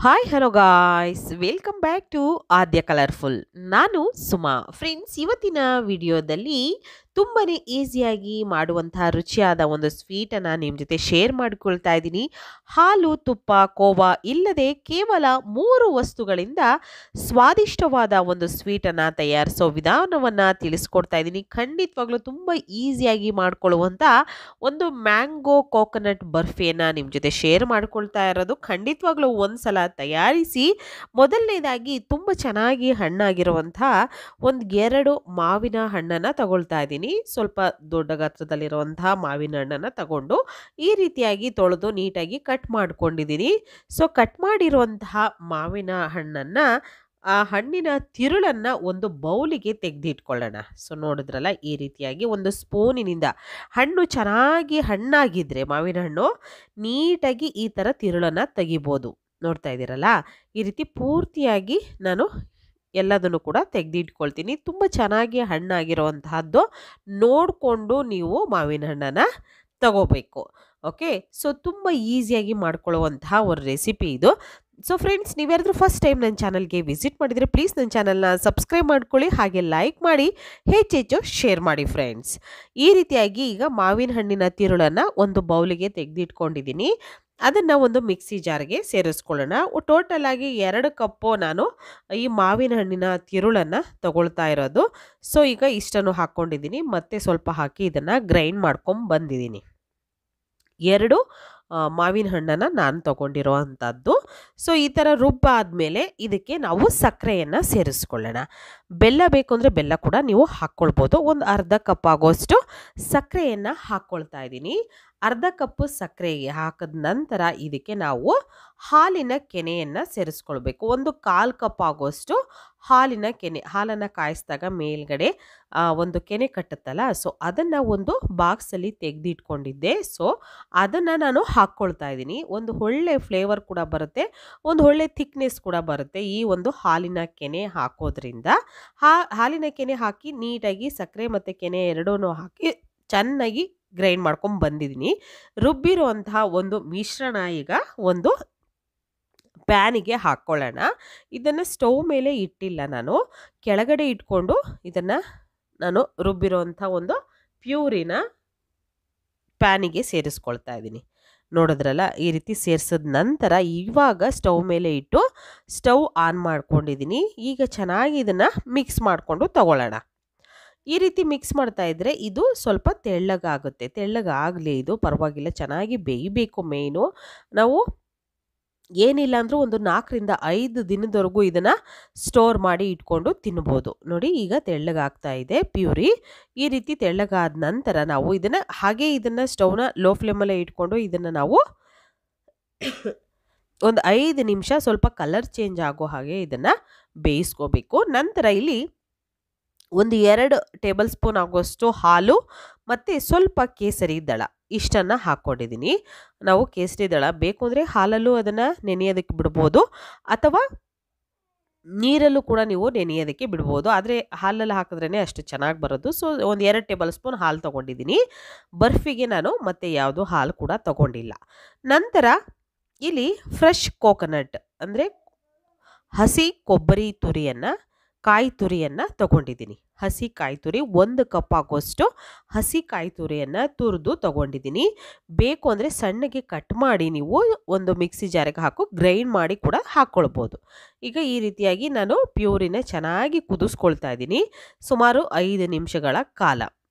Hi hello guys welcome back to Aadya colourful. ನಾನು Suma. Friends, ಇವತ್ತಿನ ವಿಡಿಯೋದಲ್ಲಿ ತುಂಬಾನೇ ಈಸಿಯಾಗಿ ಮಾಡುವಂತಹ ರುಚಿಯಾದ ಒಂದು ಸ್ವೀಟನ್ನು ನಿಮ್ಮ ಜೊತೆ ಶೇರ್ ಮಾಡಿಕೊಳ್ತಾ ಇದ್ದೀನಿ. ಹಾಲು, ತುಪ್ಪ, ಕೋವಾ ಇಲ್ಲದೆ ಕೇವಲ 3 ವಸ್ತುಗಳಿಂದ ಸ್ವಾದಿಷ್ಟವಾದ ಒಂದು ಸ್ವೀಟನ್ನು ತಯಾರಿಸೋ ವಿಧಾನವನ್ನು ತಿಳಿಸ್ಕೊಡ್ತಾ ಇದ್ದೀನಿ. ಖಂಡಿತವಾಗ್ಲೂ ತುಂಬ ಈಸಿಯಾಗಿ ಮಾಡ್ಕೊಳ್ಳುವಂಥ ಒಂದು ಮ್ಯಾಂಗೋ ಕೋಕೋನಟ್ ಬರ್ಫಿಯನ್ನು ನಿಮ್ಮ ಜೊತೆ ಶೇರ್ ಮಾಡ್ಕೊಳ್ತಾ ಇರೋದು. ಖಂಡಿತವಾಗ್ಲೂ ಒಂದ್ಸಲ ತಯಾರಿಸಿ. ಮೊದಲನೇದಾಗಿ ತುಂಬ ಚೆನ್ನಾಗಿ ಹಣ್ಣಾಗಿರುವಂಥ ಒಂದು 2 ಮಾವಿನ ಹಣ್ಣನ್ನು ತಗೊಳ್ತಾ ಇದ್ದೀನಿ. ಸ್ವಲ್ಪ ದೊಡ್ಡ ಗಾತ್ರದಲ್ಲಿರುವಂತಹ ಮಾವಿನ ಹಣ್ಣನ್ನು ತಗೊಂಡು ಈ ರೀತಿಯಾಗಿ ತೊಳೆದು ನೀಟಾಗಿ ಕಟ್ ಮಾಡ್ಕೊಂಡಿದ್ದೀನಿ. ಸೊ ಕಟ್ ಮಾಡಿರುವಂತಹ ಮಾವಿನ ಹಣ್ಣನ್ನು, ಆ ಹಣ್ಣಿನ ತಿರುಳನ್ನ ಒಂದು ಬೌಲಿಗೆ ತೆಗೆದಿಟ್ಕೊಳ್ಳೋಣ. ಸೊ ನೋಡಿದ್ರಲ್ಲ, ಈ ರೀತಿಯಾಗಿ ಒಂದು ಸ್ಪೂನಿನಿಂದ ಹಣ್ಣು ಚೆನ್ನಾಗಿ ಹಣ್ಣಾಗಿದ್ರೆ ಮಾವಿನ ಹಣ್ಣು ನೀಟಾಗಿ ಈ ಥರ ತಿರುಳನ್ನು ತೆಗಿಬೋದು. ನೋಡ್ತಾ ಇದ್ದೀರಲ್ಲ, ಈ ರೀತಿ ಪೂರ್ತಿಯಾಗಿ ನಾನು ಎಲ್ಲದನ್ನು ಕೂಡ ತೆಗೆದಿಟ್ಕೊಳ್ತೀನಿ. ತುಂಬ ಚೆನ್ನಾಗಿ ಹಣ್ಣಾಗಿರುವಂತಹದ್ದು ನೋಡಿಕೊಂಡು ನೀವು ಮಾವಿನ ಹಣ್ಣನ್ನು ತಗೋಬೇಕು. ಓಕೆ, ಸೊ ತುಂಬ ಈಸಿಯಾಗಿ ಮಾಡ್ಕೊಳ್ಳುವಂತಹ ಒಂದು ರೆಸಿಪಿ ಇದು. ಸೊ ಫ್ರೆಂಡ್ಸ್, ನೀವ್ಯಾರಾದ್ರೂ ಫಸ್ಟ್ ಟೈಮ್ ನನ್ನ ಚಾನಲ್ಗೆ ವಿಸಿಟ್ ಮಾಡಿದರೆ ಪ್ಲೀಸ್ ನನ್ನ ಚಾನಲ್ನ ಸಬ್ಸ್ಕ್ರೈಬ್ ಮಾಡ್ಕೊಳ್ಳಿ, ಹಾಗೆ ಲೈಕ್ ಮಾಡಿ, ಹೆಚ್ಚೆಚ್ಚು ಶೇರ್ ಮಾಡಿ ಫ್ರೆಂಡ್ಸ್. ಈ ರೀತಿಯಾಗಿ ಈಗ ಮಾವಿನ ಹಣ್ಣಿನ ತಿರುಳನ್ನು ಒಂದು ಬೌಲಿಗೆ ತೆಗೆದಿಟ್ಕೊಂಡಿದ್ದೀನಿ. ಅದನ್ನು ಒಂದು ಮಿಕ್ಸಿ ಜಾರ್ಗೆ ಸೇರಿಸ್ಕೊಳ್ಳೋಣ. ಟೋಟಲ್ ಆಗಿ 2 ಕಪ್ಪು ನಾನು ಈ ಮಾವಿನ ಹಣ್ಣಿನ ತಿರುಳನ್ನು ತಗೊಳ್ತಾ ಇರೋದು. ಸೊ ಈಗ ಇಷ್ಟನ್ನು ಹಾಕ್ಕೊಂಡಿದ್ದೀನಿ, ಮತ್ತೆ ಸ್ವಲ್ಪ ಹಾಕಿ ಇದನ್ನು ಗ್ರೈಂಡ್ ಮಾಡ್ಕೊಂಡು ಬಂದಿದ್ದೀನಿ. 2 ಮಾವಿನ ಹಣ್ಣನ್ನು ನಾನು ತಗೊಂಡಿರೋ ಅಂಥದ್ದು. ಸೊ ಈ ಥರ ರುಬ್ಬಾದ್ಮೇಲೆ ಇದಕ್ಕೆ ನಾವು ಸಕ್ಕರೆಯನ್ನು ಸೇರಿಸ್ಕೊಳ್ಳೋಣ. ಬೆಲ್ಲ ಬೇಕು ಅಂದರೆ ಬೆಲ್ಲ ಕೂಡ ನೀವು ಹಾಕ್ಕೊಳ್ಬೋದು. ಒಂದು ಅರ್ಧ ಕಪ್ ಆಗೋಷ್ಟು ಸಕ್ಕರೆಯನ್ನು ಹಾಕ್ಕೊಳ್ತಾ ಇದ್ದೀನಿ. ಅರ್ಧ ಕಪ್ಪು ಸಕ್ಕರೆಗೆ ಹಾಕಿದ ನಂತರ ಇದಕ್ಕೆ ನಾವು ಹಾಲಿನ ಕೆನೆಯನ್ನು ಸೇರಿಸ್ಕೊಳ್ಬೇಕು. ಒಂದು 1/4 ಕಪ್ ಆಗೋಷ್ಟು ಹಾಲಿನ ಕೆನೆ. ಹಾಲನ್ನು ಕಾಯಿಸಿದಾಗ ಮೇಲ್ಗಡೆ ಒಂದು ಕೆನೆ ಕಟ್ಟುತ್ತಲ್ಲ, ಸೊ ಅದನ್ನು ಒಂದು ಬಾಕ್ಸಲ್ಲಿ ತೆಗೆದಿಟ್ಕೊಂಡಿದ್ದೆ. ಸೊ ಅದನ್ನು ನಾನು ಹಾಕ್ಕೊಳ್ತಾ ಇದ್ದೀನಿ. ಒಂದು ಒಳ್ಳೆ ಫ್ಲೇವರ್ ಕೂಡ ಬರುತ್ತೆ, ಒಂದು ಒಳ್ಳೆ ಥಿಕ್ನೆಸ್ ಕೂಡ ಬರುತ್ತೆ ಈ ಒಂದು ಹಾಲಿನ ಕೆನೆ ಹಾಕೋದ್ರಿಂದ. ಹಾಲಿನ ಕೆನೆ ಹಾಕಿ ನೀಟಾಗಿ ಸಕ್ಕರೆ ಮತ್ತು ಕೆನೆ ಎರಡೂ ಹಾಕಿ ಚೆನ್ನಾಗಿ ಗ್ರೈಂಡ್ ಮಾಡ್ಕೊಂಡು ಬಂದಿದ್ದೀನಿ. ರುಬ್ಬಿರುವಂತಹ ಒಂದು ಮಿಶ್ರಣ ಈಗ ಒಂದು ಪ್ಯಾನಿಗೆ ಹಾಕ್ಕೊಳ್ಳೋಣ. ಇದನ್ನು ಸ್ಟವ್ ಮೇಲೆ ಇಟ್ಟಿಲ್ಲ, ನಾನು ಕೆಳಗಡೆ ಇಟ್ಕೊಂಡು ಇದನ್ನು ನಾನು ರುಬ್ಬಿರುವಂಥ ಒಂದು ಪ್ಯೂರಿನ ಪ್ಯಾನಿಗೆ ಸೇರಿಸ್ಕೊಳ್ತಾ ಇದ್ದೀನಿ. ನೋಡಿದ್ರಲ್ಲ, ಈ ರೀತಿ ಸೇರಿಸಿದ ನಂತರ ಇವಾಗ ಸ್ಟವ್ ಮೇಲೆ ಇಟ್ಟು ಸ್ಟವ್ ಆನ್ ಮಾಡ್ಕೊಂಡಿದ್ದೀನಿ. ಈಗ ಚೆನ್ನಾಗಿ ಇದನ್ನು ಮಿಕ್ಸ್ ಮಾಡಿಕೊಂಡು ತಗೊಳ್ಳೋಣ. ಈ ರೀತಿ ಮಿಕ್ಸ್ ಮಾಡ್ತಾ ಇದ್ದರೆ ಇದು ಸ್ವಲ್ಪ ತೆಳ್ಳಗಾಗುತ್ತೆ. ತೆಳ್ಳಗಾಗಲಿ, ಇದು ಪರವಾಗಿಲ್ಲ, ಚೆನ್ನಾಗಿ ಬೇಯಬೇಕು. ಮೇಯ್ನು ನಾವು ಏನಿಲ್ಲ ಅಂದರೂ ಒಂದು 4 ರಿಂದ 5 ದಿನದವರೆಗೂ ಇದನ್ನು ಸ್ಟೋರ್ ಮಾಡಿ ಇಟ್ಕೊಂಡು ತಿನ್ಬೋದು. ನೋಡಿ, ಈಗ ತೆಳ್ಳಗಾಗ್ತಾ ಇದೆ ಪ್ಯೂರಿ. ಈ ರೀತಿ ತೆಳ್ಳಗಾದ ನಂತರ ನಾವು ಇದನ್ನು ಸ್ಟವ್ನ ಲೋ ಫ್ಲೇಮಲ್ಲೇ ಇಟ್ಕೊಂಡು ಇದನ್ನು ನಾವು ಒಂದು 5 ನಿಮಿಷ ಸ್ವಲ್ಪ ಕಲರ್ ಚೇಂಜ್ ಆಗೋ ಹಾಗೆ ಇದನ್ನು ಬೇಯಿಸ್ಕೋಬೇಕು. ನಂತರ ಇಲ್ಲಿ ಒಂದು 2 ಟೇಬಲ್ ಸ್ಪೂನ್ ಆಗುವಷ್ಟು ಹಾಲು ಮತ್ತು ಸ್ವಲ್ಪ ಕೇಸರಿ ದಳ ಇಷ್ಟನ್ನು ಹಾಕ್ಕೊಂಡಿದ್ದೀನಿ. ನಾವು ಕೇಸರಿ ದಳ ಬೇಕು ಅಂದರೆ ಹಾಲಲ್ಲೂ ಅದನ್ನು ನೆನೆಯೋದಕ್ಕೆ ಬಿಡ್ಬೋದು, ಅಥವಾ ನೀರಲ್ಲೂ ಕೂಡ ನೀವು ನೆನೆಯೋದಕ್ಕೆ ಬಿಡ್ಬೋದು. ಆದರೆ ಹಾಲಲ್ಲಿ ಹಾಕಿದ್ರೇ ಅಷ್ಟು ಚೆನ್ನಾಗಿ ಬರೋದು. ಸೊ ಒಂದು 2 ಟೇಬಲ್ ಸ್ಪೂನ್ ಹಾಲು ತೊಗೊಂಡಿದ್ದೀನಿ. ಬರ್ಫಿಗೆ ನಾನು ಮತ್ತೆ ಯಾವುದೂ ಹಾಲು ಕೂಡ ತೊಗೊಂಡಿಲ್ಲ. ನಂತರ ಇಲ್ಲಿ ಫ್ರೆಶ್ ಕೋಕೋನಟ್ ಅಂದರೆ ಹಸಿ ಕೊಬ್ಬರಿ ತುರಿಯನ್ನು, ಕಾಯಿ ತುರಿಯನ್ನು ತಗೊಂಡಿದ್ದೀನಿ. ಹಸಿ ಕಾಯಿ ತುರಿ 1 ಕಪ್ ಆಗುವಷ್ಟು ಹಸಿ ಕಾಯಿ ತುರಿಯನ್ನು ತುರಿದು ತಗೊಂಡಿದ್ದೀನಿ. ಬೇಕು ಅಂದರೆ ಸಣ್ಣಗೆ ಕಟ್ ಮಾಡಿ ನೀವು ಒಂದು ಮಿಕ್ಸಿ ಜಾರಿಗೆ ಹಾಕಿ ಗ್ರೈಂಡ್ ಮಾಡಿ ಕೂಡ ಹಾಕ್ಕೊಳ್ಬೋದು. ಈಗ ಈ ರೀತಿಯಾಗಿ ನಾನು ಪ್ಯೂರಿನ ಚೆನ್ನಾಗಿ ಕುದಿಸ್ಕೊಳ್ತಾ ಇದ್ದೀನಿ ಸುಮಾರು 5 ನಿಮಿಷಗಳ ಕಾಲ.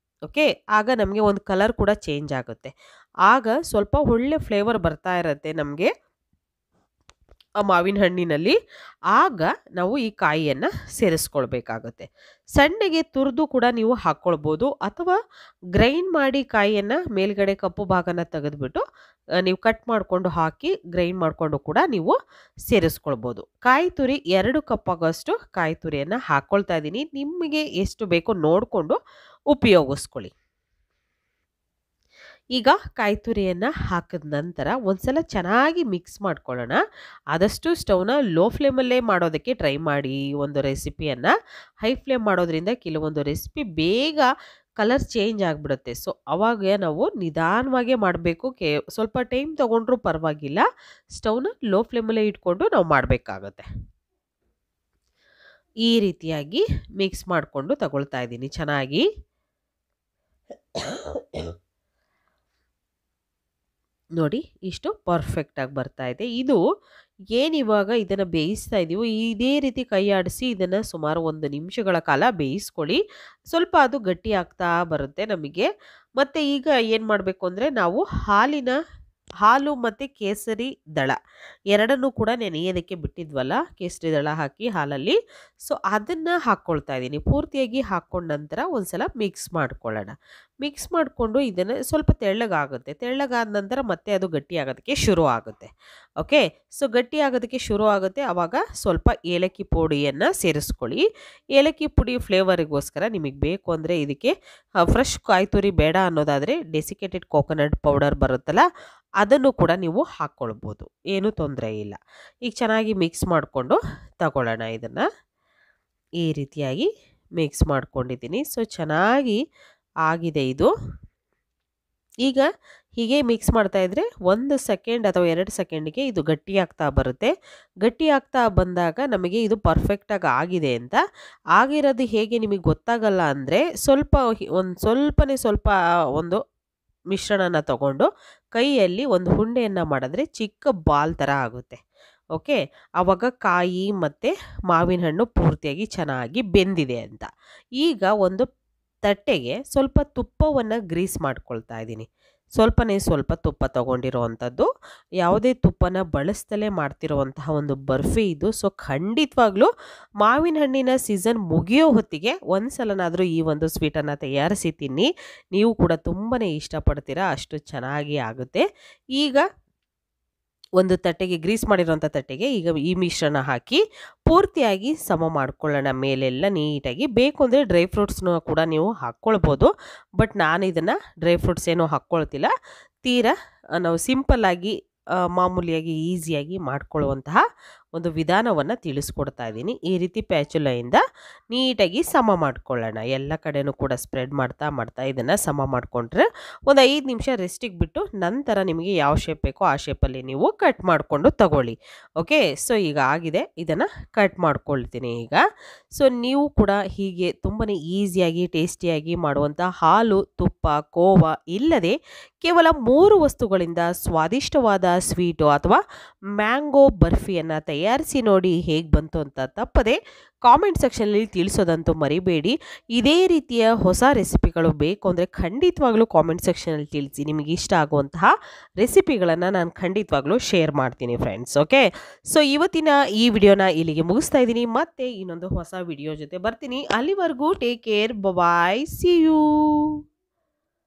ಓಕೆ, ಆಗ ನಮಗೆ ಒಂದು ಕಲರ್ ಕೂಡ ಚೇಂಜ್ ಆಗುತ್ತೆ. ಆಗ ಸ್ವಲ್ಪ ಒಳ್ಳೆ ಫ್ಲೇವರ್ ಬರ್ತಾ ಇರುತ್ತೆ ನಮಗೆ ಆ ಮಾವಿನ ಹಣ್ಣಿನಲ್ಲಿ. ಆಗ ನಾವು ಈ ಕಾಯಿಯನ್ನು ಸೇರಿಸ್ಕೊಳ್ಬೇಕಾಗುತ್ತೆ. ಸಣ್ಣಗೆ ತುರಿದು ಕೂಡ ನೀವು ಹಾಕ್ಕೊಳ್ಬೋದು, ಅಥವಾ ಗ್ರೈಂಡ್ ಮಾಡಿ ಕಾಯಿಯನ್ನು ಮೇಲ್ಗಡೆ ಕಪ್ಪು ಭಾಗನ ತೆಗೆದುಬಿಟ್ಟು ನೀವು ಕಟ್ ಮಾಡಿಕೊಂಡು ಹಾಕಿ ಗ್ರೈಂಡ್ ಮಾಡಿಕೊಂಡು ಕೂಡ ನೀವು ಸೇರಿಸ್ಕೊಳ್ಬೋದು. ಕಾಯಿ ತುರಿ 2 ಕಪ್ ಆಗೋಷ್ಟು ಕಾಯಿ ತುರಿಯನ್ನು ಹಾಕ್ಕೊಳ್ತಾ ಇದ್ದೀನಿ. ನಿಮಗೆ ಎಷ್ಟು ಬೇಕೋ ನೋಡಿಕೊಂಡು ಉಪಯೋಗಿಸ್ಕೊಳ್ಳಿ. ಈಗ ಕಾಯಿ ತುರಿಯನ್ನು ಹಾಕಿದ ನಂತರ ಒಂದ್ಸಲ ಚೆನ್ನಾಗಿ ಮಿಕ್ಸ್ ಮಾಡ್ಕೊಳ್ಳೋಣ. ಆದಷ್ಟು ಸ್ಟವ್ನ ಲೋ ಫ್ಲೇಮಲ್ಲೇ ಮಾಡೋದಕ್ಕೆ ಟ್ರೈ ಮಾಡಿ ಒಂದು ರೆಸಿಪಿಯನ್ನು. ಹೈ ಫ್ಲೇಮ್ ಮಾಡೋದ್ರಿಂದ ಕೆಲವೊಂದು ರೆಸಿಪಿ ಬೇಗ ಕಲರ್ ಚೇಂಜ್ ಆಗಿಬಿಡುತ್ತೆ. ಸೊ ಅವಾಗ ನಾವು ನಿಧಾನವಾಗೇ ಮಾಡಬೇಕು. ಸ್ವಲ್ಪ ಟೈಮ್ ತೊಗೊಂಡ್ರೂ ಪರವಾಗಿಲ್ಲ. ಸ್ಟವ್ನ ಲೋ ಫ್ಲೇಮಲ್ಲೇ ಇಟ್ಕೊಂಡು ನಾವು ಮಾಡಬೇಕಾಗತ್ತೆ. ಈ ರೀತಿಯಾಗಿ ಮಿಕ್ಸ್ ಮಾಡಿಕೊಂಡು ತಗೊಳ್ತಾ ಇದ್ದೀನಿ ಚೆನ್ನಾಗಿ. ನೋಡಿ ಇಷ್ಟು ಪರ್ಫೆಕ್ಟಾಗಿ ಬರ್ತಾ ಇದೆ. ಇದು ಏನಿವಾಗ ಇದನ್ನು ಬೇಯಿಸ್ತಾ ಇದ್ದೀವೋ ಇದೇ ರೀತಿ ಕೈ ಆಡಿಸಿ ಇದನ್ನು ಸುಮಾರು 1 ನಿಮಿಷಗಳ ಕಾಲ ಬೇಯಿಸ್ಕೊಳ್ಳಿ. ಸ್ವಲ್ಪ ಅದು ಗಟ್ಟಿ ಆಗ್ತಾ ಬರುತ್ತೆ ನಮಗೆ. ಮತ್ತು ಈಗ ಏನು ಮಾಡಬೇಕು ಅಂದರೆ ನಾವು ಹಾಲು ಮತ್ತು ಕೇಸರಿ ದಳ ಎರಡನ್ನೂ ಕೂಡ ನೆನೆಯೋದಕ್ಕೆ ಬಿಟ್ಟಿದ್ವಲ್ಲ, ಕೇಸರಿ ದಳ ಹಾಕಿ ಹಾಲಲ್ಲಿ. ಸೊ ಅದನ್ನು ಹಾಕ್ಕೊಳ್ತಾ ಇದ್ದೀನಿ. ಪೂರ್ತಿಯಾಗಿ ಹಾಕ್ಕೊಂಡ ನಂತರ ಒಂದು ಸಲ ಮಿಕ್ಸ್ ಮಾಡ್ಕೊಳ್ಳೋಣ. ಮಿಕ್ಸ್ ಮಾಡಿಕೊಂಡು ಇದನ್ನು ಸ್ವಲ್ಪ ತೆಳ್ಳಗಾಗುತ್ತೆ. ತೆಳ್ಳಗಾದ ನಂತರ ಮತ್ತೆ ಅದು ಗಟ್ಟಿ ಆಗೋದಕ್ಕೆ ಶುರು ಆಗುತ್ತೆ. ಓಕೆ, ಸೊ ಗಟ್ಟಿ ಆಗೋದಕ್ಕೆ ಶುರು ಆಗುತ್ತೆ. ಆವಾಗ ಸ್ವಲ್ಪ ಏಲಕ್ಕಿ ಪುಡಿಯನ್ನು ಸೇರಿಸ್ಕೊಳ್ಳಿ. ಏಲಕ್ಕಿ ಪುಡಿ ಫ್ಲೇವರಿಗೋಸ್ಕರ ನಿಮಗೆ ಬೇಕು ಅಂದರೆ ಇದಕ್ಕೆ ಫ್ರೆಶ್ ಕಾಯಿ ತುರಿ ಬೇಡ ಅನ್ನೋದಾದರೆ ಡೆಸಿಕೇಟೆಡ್ ಕೋಕೋನಟ್ ಪೌಡರ್ ಬರುತ್ತಲ್ಲ, ಅದನ್ನು ಕೂಡ ನೀವು ಹಾಕ್ಕೊಳ್ಬೋದು, ಏನೂ ತೊಂದರೆ ಇಲ್ಲ. ಈಗ ಚೆನ್ನಾಗಿ ಮಿಕ್ಸ್ ಮಾಡಿಕೊಂಡು ತಗೊಳ್ಳೋಣ. ಇದನ್ನು ಈ ರೀತಿಯಾಗಿ ಮಿಕ್ಸ್ ಮಾಡ್ಕೊಂಡಿದ್ದೀನಿ. ಸೊ ಚೆನ್ನಾಗಿ ಆಗಿದೆ ಇದು. ಈಗ ಹೀಗೆ ಮಿಕ್ಸ್ ಮಾಡ್ತಾ ಇದ್ದರೆ 1 ಸೆಕೆಂಡ್ ಅಥವಾ 2 ಸೆಕೆಂಡಿಗೆ ಇದು ಗಟ್ಟಿ ಆಗ್ತಾ ಬರುತ್ತೆ. ಗಟ್ಟಿ ಆಗ್ತಾ ಬಂದಾಗ ನಮಗೆ ಇದು ಪರ್ಫೆಕ್ಟಾಗಿ ಆಗಿದೆ ಅಂತ. ಆಗಿರೋದು ಹೇಗೆ ನಿಮಗೆ ಗೊತ್ತಾಗಲ್ಲ ಅಂದರೆ ಸ್ವಲ್ಪ ಒಂದು ಮಿಶ್ರಣನ ತಗೊಂಡು ಕೈಯಲ್ಲಿ ಒಂದು ಉಂಡೆಯನ್ನು ಮಾಡಿದ್ರೆ ಚಿಕ್ಕ ಬಾಲ್ ಥರ ಆಗುತ್ತೆ. ಓಕೆ, ಆವಾಗ ಕಾಯಿ ಮತ್ತು ಮಾವಿನ ಹಣ್ಣು ಪೂರ್ತಿಯಾಗಿ ಚೆನ್ನಾಗಿ ಬೆಂದಿದೆ ಅಂತ. ಈಗ ಒಂದು ತಟ್ಟೆಗೆ ಸ್ವಲ್ಪ ತುಪ್ಪವನ್ನು ಗ್ರೀಸ್ ಮಾಡ್ಕೊಳ್ತಾ ಇದ್ದೀನಿ. ಸ್ವಲ್ಪ ತುಪ್ಪ ತೊಗೊಂಡಿರೋ ಅಂಥದ್ದು. ಯಾವುದೇ ತುಪ್ಪನ ಬಳಸ್ದಲೇ ಮಾಡ್ತಿರೋವಂತಹ ಒಂದು ಬರ್ಫಿ ಇದು. ಸೊ ಖಂಡಿತವಾಗ್ಲೂ ಮಾವಿನ ಹಣ್ಣಿನ ಸೀಸನ್ ಮುಗಿಯೋ ಹೊತ್ತಿಗೆ ಒಂದು ಸಲನಾದರೂ ಈ ಒಂದು ಸ್ವೀಟನ್ನು ತಯಾರಿಸಿ ತಿನ್ನಿ. ನೀವು ಕೂಡ ತುಂಬಾ ಇಷ್ಟಪಡ್ತೀರಾ, ಅಷ್ಟು ಚೆನ್ನಾಗಿ ಆಗುತ್ತೆ. ಈಗ ಒಂದು ತಟ್ಟೆಗೆ ಗ್ರೀಸ್ ಮಾಡಿರೋಂಥ ತಟ್ಟೆಗೆ ಈಗ ಈ ಮಿಶ್ರಣ ಹಾಕಿ ಪೂರ್ತಿಯಾಗಿ ಸಮ ಮಾಡ್ಕೊಳ್ಳೋಣ. ಮೇಲೆಲ್ಲ ನೀಟಾಗಿ. ಬೇಕು ಅಂದರೆ ಡ್ರೈ ಫ್ರೂಟ್ಸ್ನ ಕೂಡ ನೀವು ಹಾಕ್ಕೊಳ್ಬೋದು. ಬಟ್ ನಾನು ಇದನ್ನು ಡ್ರೈ ಫ್ರೂಟ್ಸ್ ಏನೂ ಹಾಕ್ಕೊಳ್ತಿಲ್ಲ. ತೀರಾ ನಾವು ಸಿಂಪಲ್ಲಾಗಿ ಮಾಮೂಲಿಯಾಗಿ ಈಸಿಯಾಗಿ ಮಾಡ್ಕೊಳ್ಳುವಂತಹ ಒಂದು ವಿಧಾನವನ್ನು ತಿಳಿಸ್ಕೊಡ್ತಾ ಇದ್ದೀನಿ. ಈ ರೀತಿ ಪ್ಯಾಚುಲೆಯಿಂದ ನೀಟಾಗಿ ಸಮ ಮಾಡ್ಕೊಳ್ಳೋಣ. ಎಲ್ಲ ಕಡೆನೂ ಕೂಡ ಸ್ಪ್ರೆಡ್ ಮಾಡ್ತಾ ಇದನ್ನು ಸಮ ಮಾಡಿಕೊಂಡ್ರೆ ಒಂದು 5 ನಿಮಿಷ ರೆಸ್ಟಿಗೆ ಬಿಟ್ಟು ನಂತರ ನಿಮಗೆ ಯಾವ ಶೇಪ್ ಬೇಕೋ ಆ ಶೇಪಲ್ಲಿ ನೀವು ಕಟ್ ಮಾಡಿಕೊಂಡು ತಗೊಳ್ಳಿ. ಓಕೆ, ಸೊ ಈಗ ಆಗಿದೆ. ಇದನ್ನು ಕಟ್ ಮಾಡ್ಕೊಳ್ತೀನಿ ಈಗ. ಸೊ ನೀವು ಕೂಡ ಹೀಗೆ ತುಂಬಾ ಈಸಿಯಾಗಿ ಟೇಸ್ಟಿಯಾಗಿ ಮಾಡುವಂಥ ಹಾಲು, ತುಪ್ಪ, ಕೋವಾ ಇಲ್ಲದೆ ಕೇವಲ 3 ವಸ್ತುಗಳಿಂದ ಸ್ವಾದಿಷ್ಟವಾದ ಸ್ವೀಟು ಅಥವಾ ಮ್ಯಾಂಗೋ ಬರ್ಫಿಯನ್ನು ತಯಾರಿಸಿ ನೋಡಿ. ಹೇಗೆ ಬಂತು ಅಂತ ತಪ್ಪದೆ ಕಾಮೆಂಟ್ ಸೆಕ್ಷನಲ್ಲಿ ತಿಳಿಸೋದಂತೂ ಮರಿಬೇಡಿ. ಇದೇ ರೀತಿಯ ಹೊಸ ರೆಸಿಪಿಗಳು ಬೇಕು ಅಂದರೆ ಖಂಡಿತವಾಗ್ಲೂ ಕಾಮೆಂಟ್ ಸೆಕ್ಷನಲ್ಲಿ ತಿಳಿಸಿ. ನಿಮಗೆ ಇಷ್ಟ ಆಗುವಂತಹ ರೆಸಿಪಿಗಳನ್ನು ನಾನು ಖಂಡಿತವಾಗ್ಲೂ ಶೇರ್ ಮಾಡ್ತೀನಿ ಫ್ರೆಂಡ್ಸ್. ಓಕೆ, ಸೊ ಇವತ್ತಿನ ಈ ವಿಡಿಯೋನ ಇಲ್ಲಿಗೆ ಮುಗಿಸ್ತಾ ಇದ್ದೀನಿ. ಮತ್ತೆ ಇನ್ನೊಂದು ಹೊಸ ವಿಡಿಯೋ ಜೊತೆ ಬರ್ತೀನಿ. ಅಲ್ಲಿವರೆಗೂ take care, bye, see you.